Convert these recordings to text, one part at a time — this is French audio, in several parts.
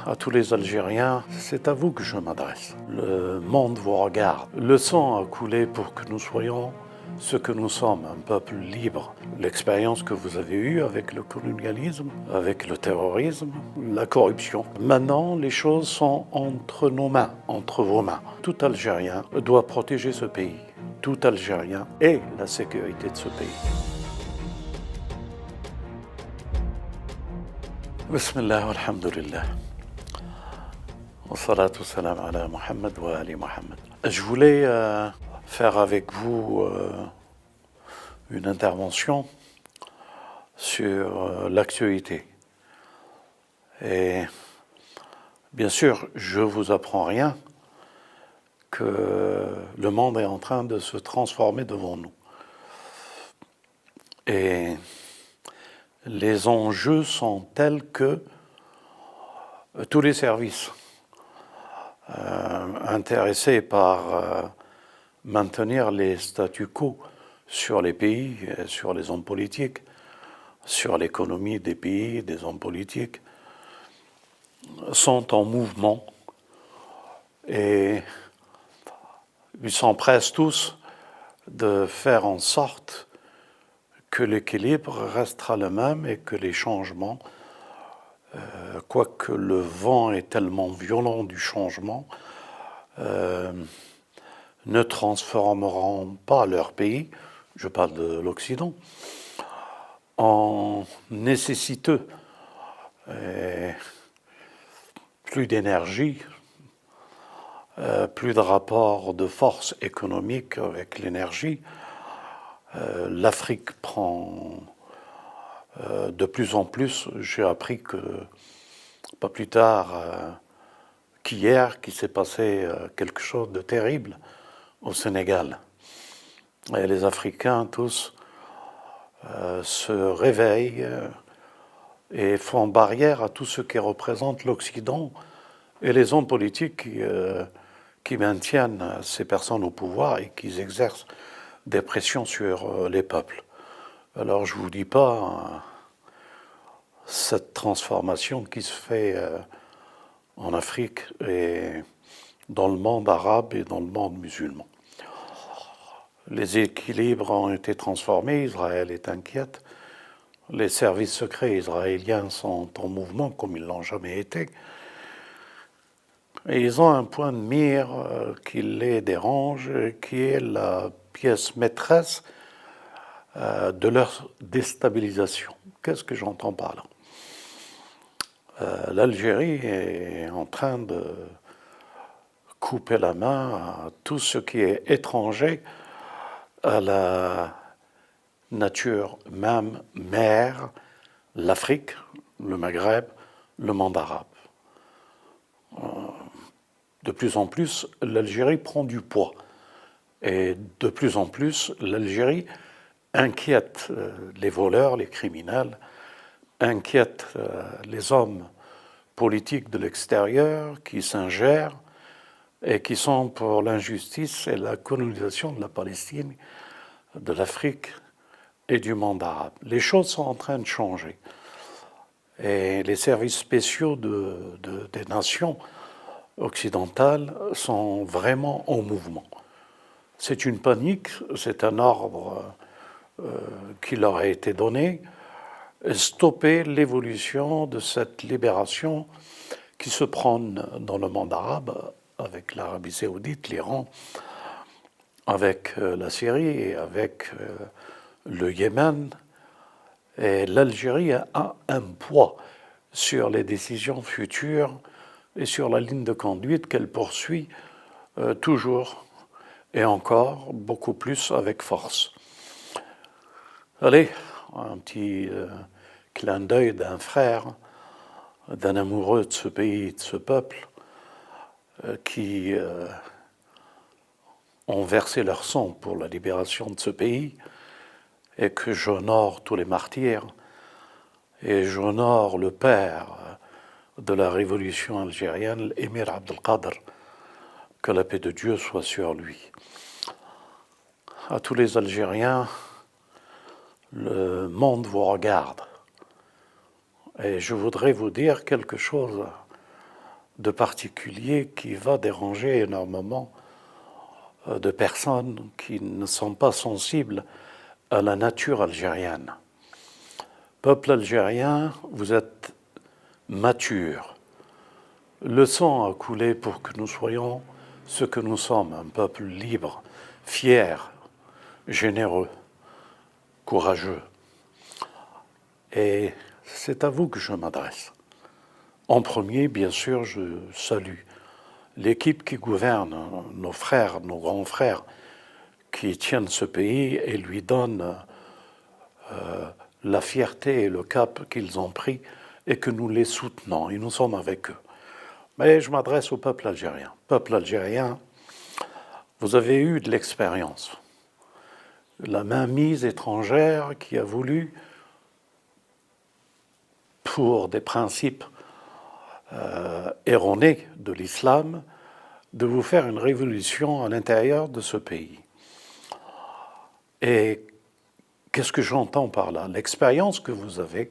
à tous les Algériens, c'est à vous que je m'adresse. Le monde vous regarde. Le sang a coulé pour que nous soyons ce que nous sommes, un peuple libre. L'expérience que vous avez eue avec le colonialisme, avec le terrorisme, la corruption. Maintenant, les choses sont entre nos mains, entre vos mains. Tout Algérien doit protéger ce pays. Tout Algérien et la sécurité de ce pays. Bismillah, alhamdulillah. Wassalatu wassalam ala Muhammad wa ali Muhammad. Je voulais faire avec vous une intervention sur l'actualité. Et bien sûr, je ne vous apprends rien que le monde est en train de se transformer devant nous. Et les enjeux sont tels que tous les services intéressés par maintenir les statu quo sur les pays, sur les hommes politiques, sur l'économie des pays, des hommes politiques, sont en mouvement et ils s'empressent tous de faire en sorte que l'équilibre restera le même et que les changements, quoique le vent est tellement violent du changement, ne transformeront pas leur pays, je parle de l'Occident, en nécessiteux. Plus d'énergie, plus de rapport de force économique avec l'énergie. L'Afrique prend de plus en plus, j'ai appris que pas plus tard qu'hier, qu'il s'est passé quelque chose de terrible au Sénégal. Et les Africains tous se réveillent et font barrière à tout ce qui représente l'Occident et les hommes politiques qui maintiennent ces personnes au pouvoir et qui exercent des pressions sur les peuples. Alors je ne vous dis pas cette transformation qui se fait en Afrique et dans le monde arabe et dans le monde musulman. Les équilibres ont été transformés, Israël est inquiète, les services secrets israéliens sont en mouvement comme ils ne l'ont jamais été, et ils ont un point de mire qui les dérange, qui est la pièce maîtresse de leur déstabilisation. Qu'est-ce que j'entends par là ? L'Algérie est en train de couper la main à tout ce qui est étranger à la nature même mère, l'Afrique, le Maghreb, le monde arabe. De plus en plus, l'Algérie prend du poids. Et de plus en plus, l'Algérie inquiète les voleurs, les criminels, inquiète les hommes politiques de l'extérieur qui s'ingèrent et qui sont pour l'injustice et la colonisation de la Palestine, de l'Afrique et du monde arabe. Les choses sont en train de changer. Et les services spéciaux des nations occidentales sont vraiment en mouvement. C'est une panique, c'est un ordre qui leur a été donné, stopper l'évolution de cette libération qui se prône dans le monde arabe, avec l'Arabie saoudite, l'Iran, avec la Syrie et avec le Yémen. Et l'Algérie a un poids sur les décisions futures et sur la ligne de conduite qu'elle poursuit toujours et encore beaucoup plus avec force. Allez, un petit clin d'œil d'un frère, d'un amoureux de ce pays, de ce peuple, qui ont versé leur sang pour la libération de ce pays, et que j'honore tous les martyrs, et j'honore le père de la révolution algérienne, l'émir Abdelkader, que la paix de Dieu soit sur lui. À tous les Algériens, le monde vous regarde. Et je voudrais vous dire quelque chose de particulier qui va déranger énormément de personnes qui ne sont pas sensibles à la nature algérienne. Peuple algérien, vous êtes mature. Le sang a coulé pour que nous soyons ce que nous sommes, un peuple libre, fier, généreux, courageux. Et c'est à vous que je m'adresse. En premier, bien sûr, je salue l'équipe qui gouverne, nos frères, nos grands frères, qui tiennent ce pays et lui donnent la fierté et le cap qu'ils ont pris et que nous les soutenons et nous sommes avec eux. Mais je m'adresse au peuple algérien. Peuple algérien, vous avez eu de l'expérience. La mainmise étrangère qui a voulu, pour des principes erronés de l'islam, de vous faire une révolution à l'intérieur de ce pays. Et qu'est-ce que j'entends par là? L'expérience que vous avez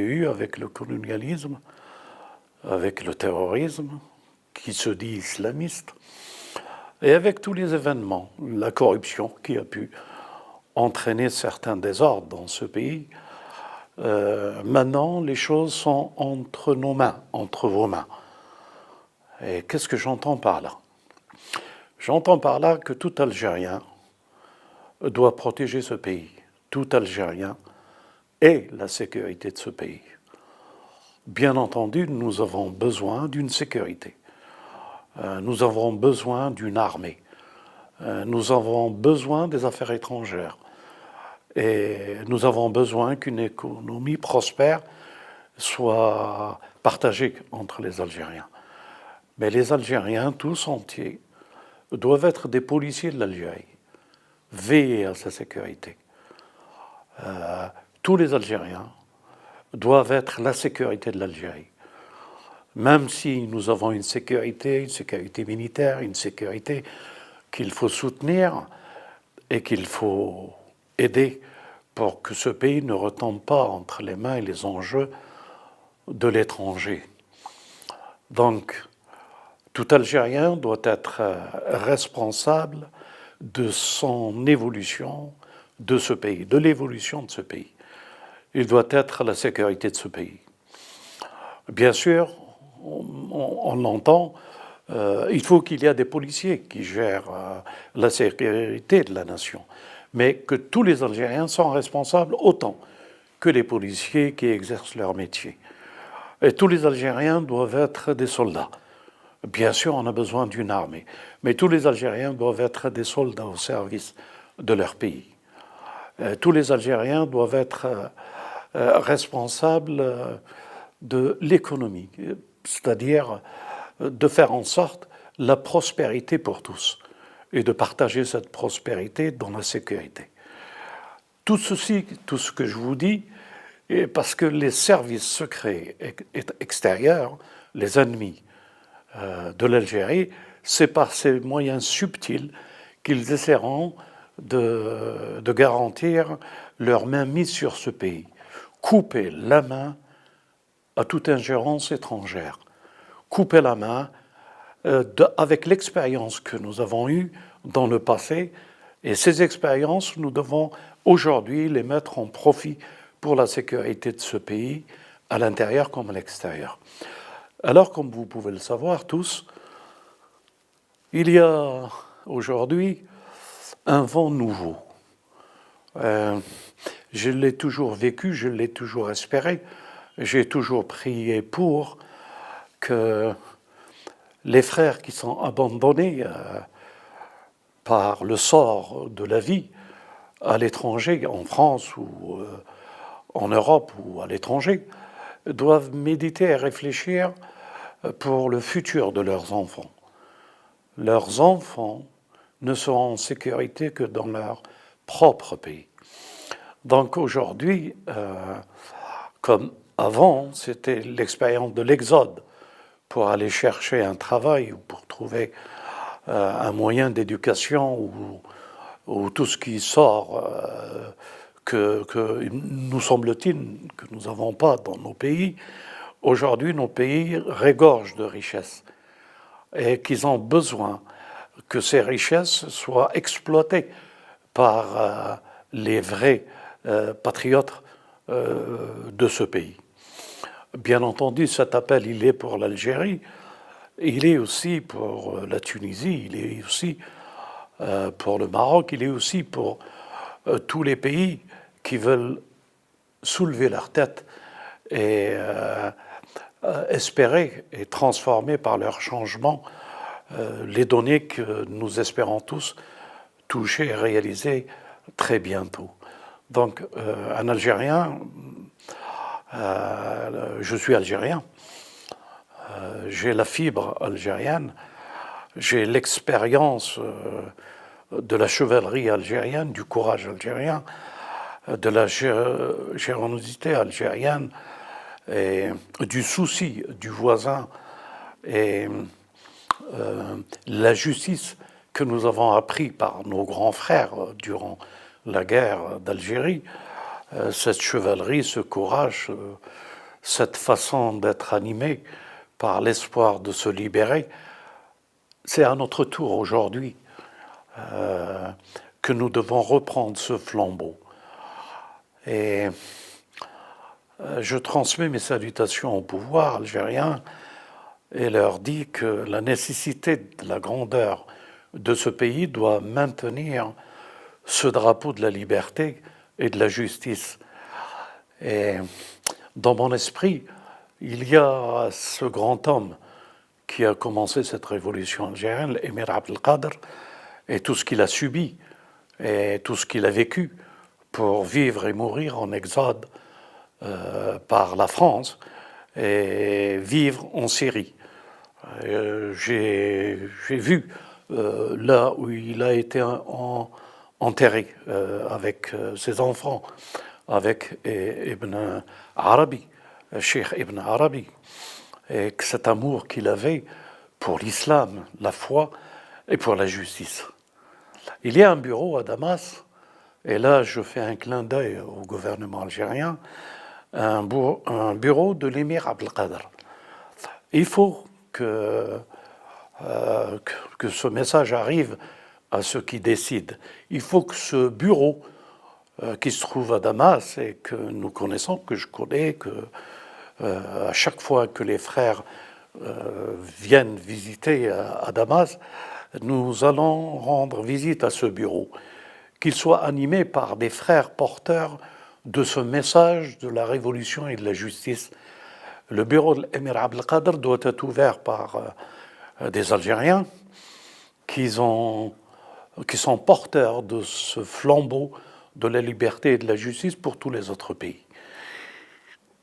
eue avec le colonialisme, avec le terrorisme, qui se dit islamiste, et avec tous les événements, la corruption qui a pu entraîner certains désordres dans ce pays. Maintenant, les choses sont entre nos mains, entre vos mains. Et qu'est-ce que j'entends par là? J'entends par là que tout Algérien doit protéger ce pays. Tout Algérien et la sécurité de ce pays. Bien entendu, nous avons besoin d'une sécurité. Nous avons besoin d'une armée. Nous avons besoin des affaires étrangères. Et nous avons besoin qu'une économie prospère soit partagée entre les Algériens. Mais les Algériens, tous entiers, doivent être des policiers de l'Algérie, veiller à sa sécurité. Tous les Algériens doivent être la sécurité de l'Algérie. Même si nous avons une sécurité militaire, une sécurité qu'il faut soutenir et qu'il faut aider pour que ce pays ne retombe pas entre les mains et les enjeux de l'étranger. Donc, tout Algérien doit être responsable de son évolution de ce pays, de l'évolution de ce pays. Il doit être la sécurité de ce pays. Bien sûr, on l'entend, il faut qu'il y ait des policiers qui gèrent la sécurité de la nation, mais que tous les Algériens sont responsables autant que les policiers qui exercent leur métier. Et tous les Algériens doivent être des soldats. Bien sûr, on a besoin d'une armée, mais tous les Algériens doivent être des soldats au service de leur pays. Tous les Algériens doivent être responsables de l'économie, c'est-à-dire de faire en sorte la prospérité pour tous et de partager cette prospérité dans la sécurité. Tout ceci, tout ce que je vous dis, est parce que les services secrets extérieurs, les ennemis de l'Algérie, c'est par ces moyens subtils qu'ils essaieront de garantir leur mainmise sur ce pays. Couper la main à toute ingérence étrangère. Couper la main avec l'expérience que nous avons eue dans le passé. Et ces expériences, nous devons aujourd'hui les mettre en profit pour la sécurité de ce pays, à l'intérieur comme à l'extérieur. Alors, comme vous pouvez le savoir tous, il y a aujourd'hui un vent nouveau. Je l'ai toujours vécu, je l'ai toujours espéré, j'ai toujours prié pour que les frères qui sont abandonnés par le sort de la vie à l'étranger, en France ou en Europe ou à l'étranger, doivent méditer et réfléchir pour le futur de leurs enfants. Leurs enfants ne seront en sécurité que dans leur propre pays. Donc aujourd'hui, comme avant, c'était l'expérience de l'exode pour aller chercher un travail ou pour trouver un moyen d'éducation ou tout ce qui sort que nous semble-t-il que nous n'avons pas dans nos pays, Aujourd'hui, nos pays regorgent de richesses et qu'ils ont besoin que ces richesses soient exploitées par les vrais patriotes de ce pays. Bien entendu, cet appel, il est pour l'Algérie, il est aussi pour la Tunisie, il est aussi pour le Maroc, il est aussi pour tous les pays qui veulent soulever leur tête et espérer et transformer par leur changement les données que nous espérons tous toucher et réaliser très bientôt. Donc, un Algérien, je suis algérien, j'ai la fibre algérienne, j'ai l'expérience de la chevalerie algérienne, du courage algérien, de la générosité algérienne et du souci du voisin et la justice que nous avons appris par nos grands frères durant la guerre d'Algérie, cette chevalerie, ce courage, cette façon d'être animé par l'espoir de se libérer, c'est à notre tour aujourd'hui que nous devons reprendre ce flambeau. Et je transmets mes salutations au pouvoir algérien et leur dis que la nécessité de la grandeur de ce pays doit maintenir ce drapeau de la liberté et de la justice. Et dans mon esprit, il y a ce grand homme qui a commencé cette révolution algérienne, l'émir Abdelkader, et tout ce qu'il a subi et tout ce qu'il a vécu pour vivre et mourir en exode par la France et vivre en Syrie. J'ai vu là où il a été enterré avec ses enfants, avec Ibn Arabi, Cheikh Ibn Arabi, et cet amour qu'il avait pour l'islam, la foi et pour la justice. Il y a un bureau à Damas, et là je fais un clin d'œil au gouvernement algérien, un bureau de l'émir Abdelkader. Il faut que ce message arrive à ceux qui décident. Il faut que ce bureau qui se trouve à Damas et que nous connaissons, que je connais, que à chaque fois que les frères viennent visiter à Damas, nous allons rendre visite à ce bureau, qu'il soit animé par des frères porteurs de ce message de la révolution et de la justice. Le bureau de l'émir Abdelkader doit être ouvert par des Algériens qui sont porteurs de ce flambeau de la liberté et de la justice pour tous les autres pays.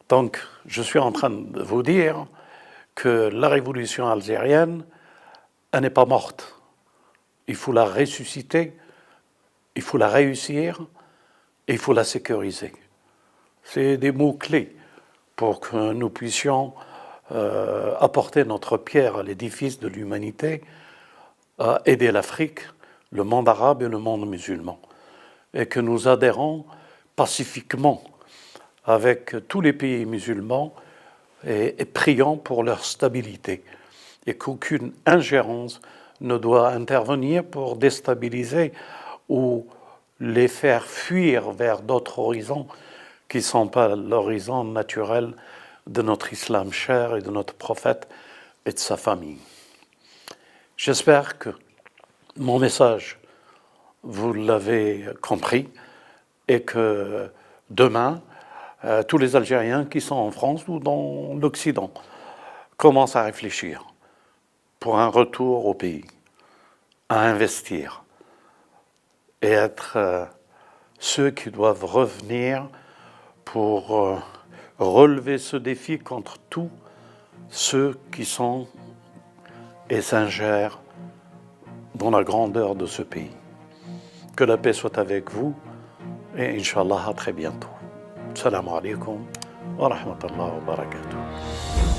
Donc, je suis en train de vous dire que la révolution algérienne, elle n'est pas morte. Il faut la ressusciter, il faut la réussir et il faut la sécuriser. C'est des mots-clés pour que nous puissions apporter notre pierre à l'édifice de l'humanité, à aider l'Afrique, le monde arabe et le monde musulman, et que nous adhérons pacifiquement avec tous les pays musulmans et prions pour leur stabilité, et qu'aucune ingérence ne doit intervenir pour déstabiliser ou les faire fuir vers d'autres horizons qui ne sont pas l'horizon naturel de notre islam cher et de notre prophète et de sa famille. J'espère que mon message, vous l'avez compris, et que demain, tous les Algériens qui sont en France ou dans l'Occident commencent à réfléchir pour un retour au pays, à investir et être ceux qui doivent revenir pour relever ce défi contre tous ceux qui sont et s'ingèrent dans la grandeur de ce pays. Que la paix soit avec vous et Inch'Allah à très bientôt. Salam alaikum wa rahmatullahi wa barakatuh.